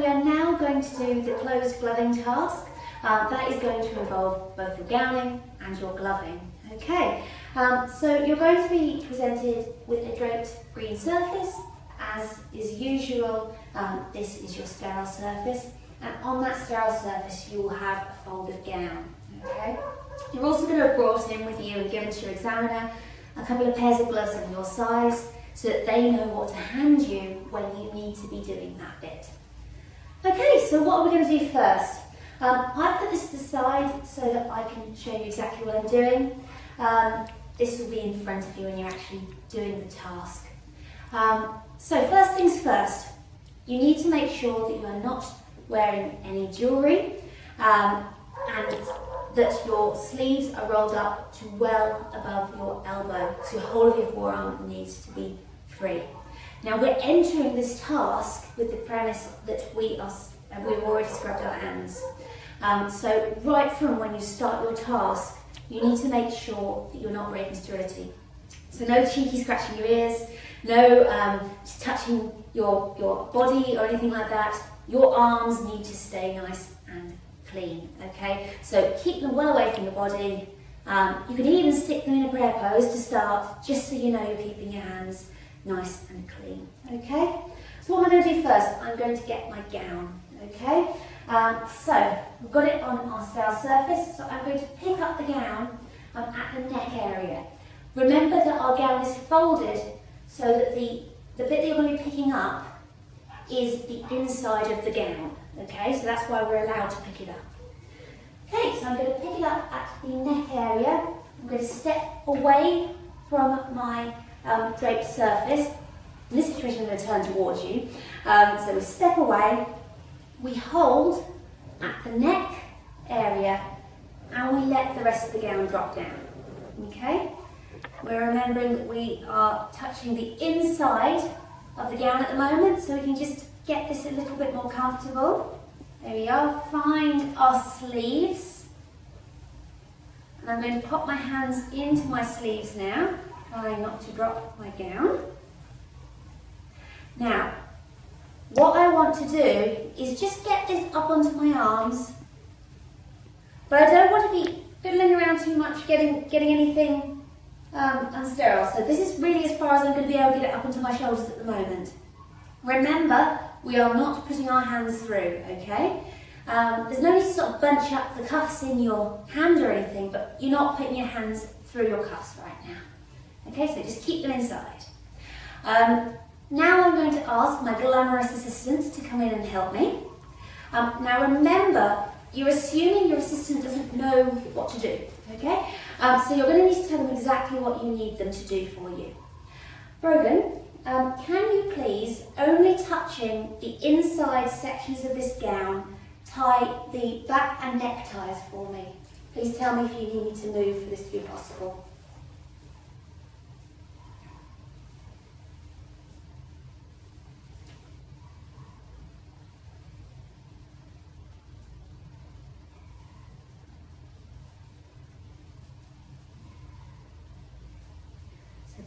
we are now going to do the closed gloving task. That is going to involve both your gowning and your gloving. Okay, so you're going to be presented with a draped green surface. As is usual, this is your sterile surface, and on that sterile surface you will have a folded gown. Okay, you're also going to have brought in with you and given to your examiner a couple of pairs of gloves of your size, so that they know what to hand you when you need to be doing that bit. Okay, so what are we going to do first? I put this to the side so that I can show you exactly what I'm doing. This will be in front of you when you're actually doing the task. So first things first, you need to make sure that you are not wearing any jewellery and that your sleeves are rolled up to well above your elbow, so the whole of your forearm needs to be free. Now we're entering this task with the premise that we've already scrubbed our hands. So right from when you start your task, you need to make sure that you're not breaking sterility. So no cheeky scratching your ears, no touching your body or anything like that. Your arms need to stay nice and clean, okay? So keep them well away from your body. You can even stick them in a prayer pose to start, just so you know you're keeping your hands nice and clean, okay? So what am I going to do first? I'm going to get my gown, okay? So we've got it on our sterile surface, so I'm going to pick up the gown at the neck area. Remember that our gown is folded so that the bit that you're going to be picking up is the inside of the gown, okay? So that's why we're allowed to pick it up. Okay, so I'm going to pick it up at the neck area. I'm going to step away from my draped surface. In this situation, I'm going to turn towards you. So we step away, we hold at the neck area, and we let the rest of the gown drop down. Okay? We're remembering that we are touching the inside of the gown at the moment, so we can just get this a little bit more comfortable. There we are. Find our sleeves. And I'm going to pop my hands into my sleeves now, trying not to drop my gown. Now, what I want to do is just get this up onto my arms, but I don't want to be fiddling around too much, getting anything unsterile. So this is really as far as I'm going to be able to get it up onto my shoulders at the moment. Remember, we are not putting our hands through, okay? There's no need to sort of bunch up the cuffs in your hand or anything, but you're not putting your hands through your cuffs right now. Okay, so just keep them inside. Now I'm going to ask my glamorous assistant to come in and help me. Now remember, you're assuming your assistant doesn't know what to do, okay? So you're going to need to tell them exactly what you need them to do for you. Brogan, can you please, only touching the inside sections of this gown, tie the back and neck ties for me? Please tell me if you need me to move for this to be possible.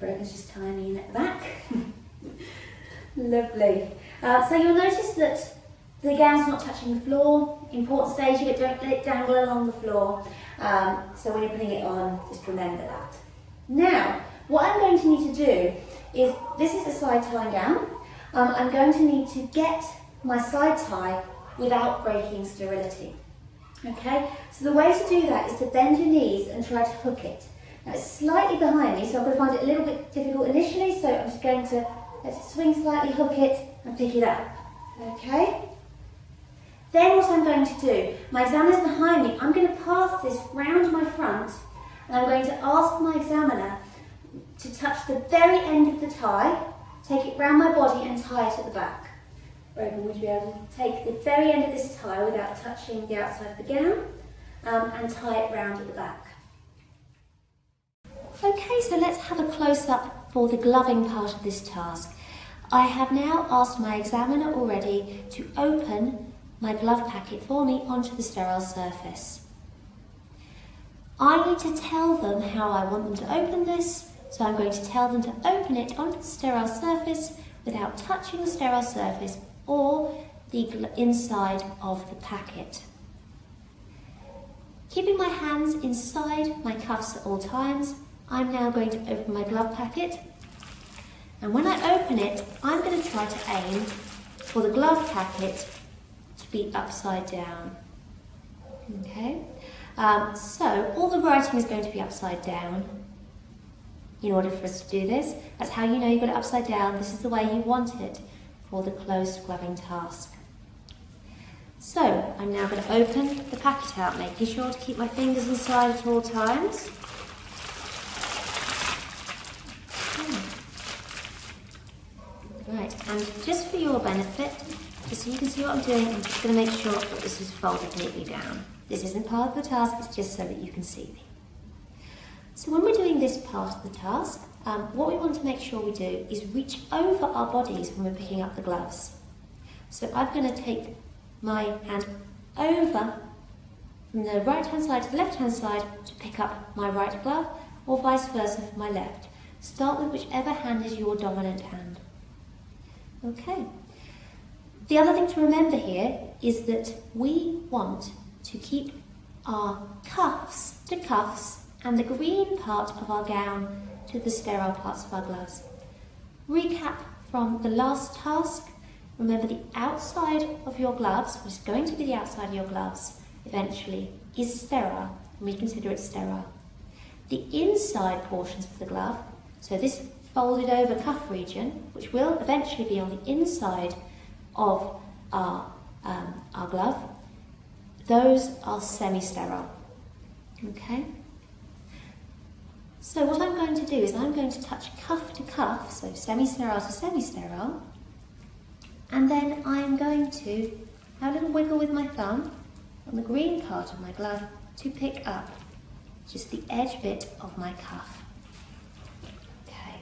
Brogan's just tying me in at the back. Lovely. So you'll notice that the gown's not touching the floor. Important stage of it, don't let it dangle along the floor. So when you're putting it on, just remember that. Now, what I'm going to need to do is, this is a side tie gown. I'm going to need to get my side tie without breaking sterility. Okay, so the way to do that is to bend your knees and try to hook it. Now it's slightly behind me, so I'm going to find it a little bit difficult initially, so I'm just going to let it swing slightly, hook it, and pick it up. Okay? Then what I'm going to do, my examiner's behind me, I'm going to pass this round my front, and I'm going to ask my examiner to touch the very end of the tie, take it round my body and tie it at the back. Brogan, would you be able to take the very end of this tie without touching the outside of the gown, and tie it round at the back? Okay, so let's have a close-up for the gloving part of this task. I have now asked my examiner already to open my glove packet for me onto the sterile surface. I need to tell them how I want them to open this, so I'm going to tell them to open it onto the sterile surface without touching the sterile surface or the inside of the packet. Keeping my hands inside my cuffs at all times, I'm now going to open my glove packet. And when I open it, I'm going to try to aim for the glove packet to be upside down. Okay, so all the writing is going to be upside down in order for us to do this. That's how you know you've got it upside down. This is the way you want it for the closed gloving task. So I'm now going to open the packet out, making sure to keep my fingers inside at all times. Right, and just for your benefit, just so you can see what I'm doing, I'm just going to make sure that this is folded neatly down. This isn't part of the task, it's just so that you can see me. So when we're doing this part of the task, what we want to make sure we do is reach over our bodies when we're picking up the gloves. So I'm going to take my hand over from the right hand side to the left hand side to pick up my right glove, or vice versa for my left. Start with whichever hand is your dominant hand. Okay. The other thing to remember here is that we want to keep our cuffs to cuffs and the green part of our gown to the sterile parts of our gloves. Recap from the last task. Remember, the outside of your gloves, which is going to be the outside of your gloves eventually, is sterile, and we consider it sterile. The inside portions of the glove, so this folded over cuff region, which will eventually be on the inside of our glove, those are semi-sterile. Okay? So what I'm going to do is I'm going to touch cuff to cuff, so semi-sterile to semi-sterile, and then I'm going to have a little wiggle with my thumb on the green part of my glove to pick up just the edge bit of my cuff. Okay,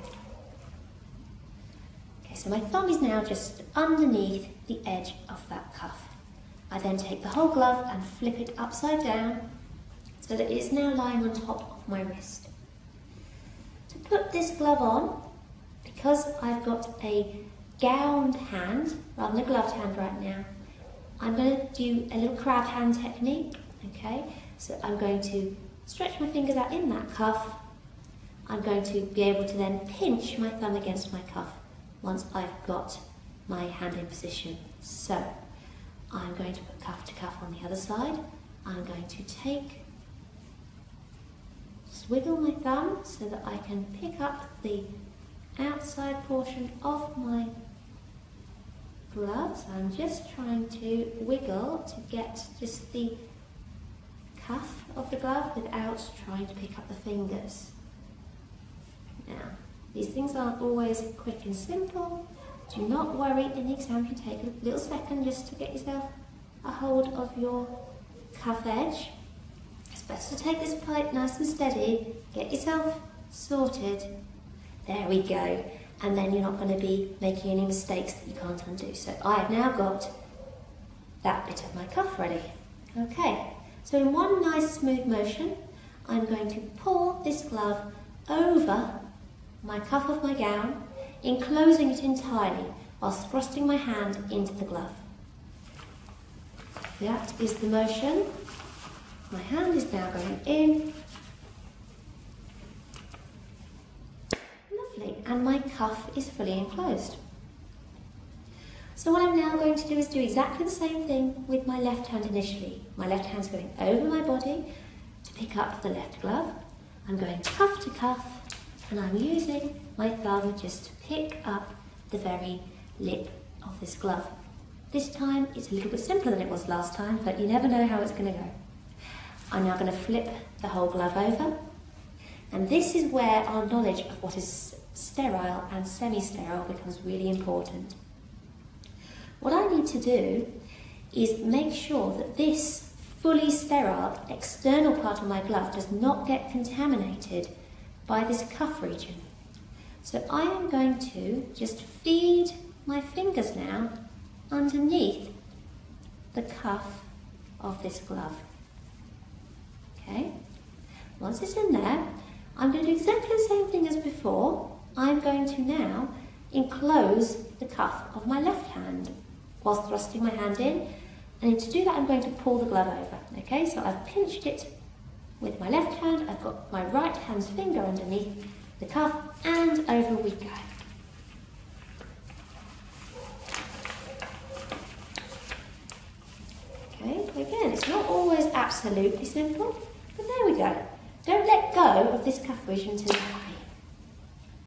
so my thumb is now just underneath the edge of that cuff. I then take the whole glove and flip it upside down so that it is now lying on top of my wrist. To put this glove on, because I've got a gowned hand rather than a gloved hand right now, I'm going to do a little crab hand technique. Okay, so I'm going to stretch my fingers out in that cuff. I'm going to be able to then pinch my thumb against my cuff once I've got my hand in position. So I'm going to put cuff to cuff on the other side. I'm going to just wiggle my thumb so that I can pick up the outside portion of my glove. So I'm just trying to wiggle to get just the cuff of the glove without trying to pick up the fingers. Now, these things aren't always quick and simple. Do not worry, in the exam you take a little second just to get yourself a hold of your cuff edge. It's best to take this plate nice and steady, get yourself sorted. There we go. And then you're not going to be making any mistakes that you can't undo. So I have now got that bit of my cuff ready. Okay, so in one nice smooth motion, I'm going to pull this glove over my cuff of my gown, enclosing it entirely whilst thrusting my hand into the glove. That is the motion. My hand is now going in. Lovely, and my cuff is fully enclosed. So what I'm now going to do is do exactly the same thing with my left hand initially. My left hand's going over my body to pick up the left glove. I'm going cuff to cuff, and I'm using my thumb just to pick up the very lip of this glove. This time it's a little bit simpler than it was last time, but you never know how it's going to go. I'm now going to flip the whole glove over, and this is where our knowledge of what is sterile and semi-sterile becomes really important. What I need to do is make sure that this fully sterile external part of my glove does not get contaminated by this cuff region. So I am going to just feed my fingers now underneath the cuff of this glove. Okay, once it's in there, I'm going to do exactly the same thing as before. I'm going to now enclose the cuff of my left hand. whilst thrusting my hand in. And to do that, I'm going to pull the glove over. Okay, so I've pinched it with my left hand, I've got my right hand's finger underneath the cuff, and over we go. Okay, again, it's not always absolutely simple, but there we go. Don't let go of this cuff bridge until you tie.